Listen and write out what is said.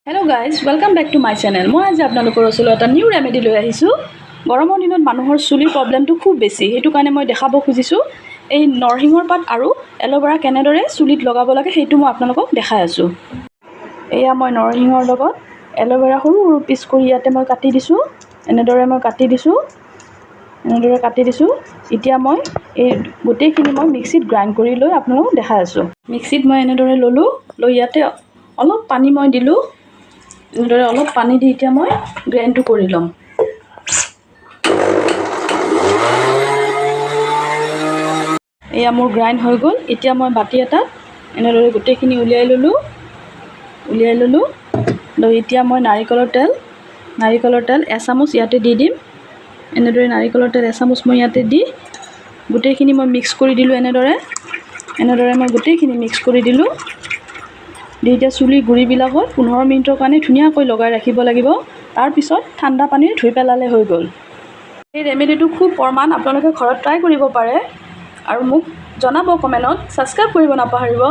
Hello guys, welcome back to my channel. মই আজি আপোনালোকৰ ওচৰত এটা নিউ ৰেমেডি লৈ আহিছো। গৰমৰ দিনত মানুহৰ চুলিৰ প্ৰবলেমটো খুব বেছি। হেতু কাৰণে মই দেখাব খুজিছো এই নৰসিংহৰ পাত আৰু এল'ভেৰা কেনেদৰে চুলিত লগাব লাগে হেতু মই আপোনালোকক দেখাই আছো। এয়া মই নৰসিংহৰ লগত এল'ভেৰা সৰু সৰু পিচ কৰি ইয়াতে মই কাটি দিছো। এনেদৰে মই কাটি দিছো। এতিয়া মই এই গোটেইখিনি মই মিক্সিত গ্ৰাইণ্ড কৰি লৈ আপোনালোকক দেখাই আছো। মিক্সিত মই এনেদৰে ললো, লৈ ইয়াতে অলপ পানী মই দিলো। এনেদৰে অলপ পানী দি এতিয়া মই গ্ৰাইণ্ডটো কৰি লম। এয়া মোৰ গ্ৰাইণ্ড হৈ গ'ল। এতিয়া মই বাটি এটাত এনেদৰে গোটেইখিনি উলিয়াই ললো। লৈ এতিয়া মই নাৰিকলৰ তেল এচামুচ ইয়াতে দি দিম। এনেদৰে নাৰিকলৰ তেল এচামুচ মই ইয়াতে দি গোটেইখিনি মই মিক্স কৰি দিলো। এনেদৰে মই গোটেইখিনি মিক্স কৰি দিলো। এতিয়া চুলি গুৰিবিলাকত 15 মিনিটৰ কাৰণে ধুনীয়াকৈ লগাই ৰাখিব লাগিব। তাৰ পিছত ঠাণ্ডা পানীৰে ধুই পেলালে হৈ গ'ল। এই ৰেমেডিটো খুব প্ৰমাণ, আপোনালোকে ঘৰত ট্ৰাই কৰিব পাৰে আৰু মোক জনাব কমেণ্টত। ছাবস্ক্ৰাইব কৰিব নাপাহৰিব।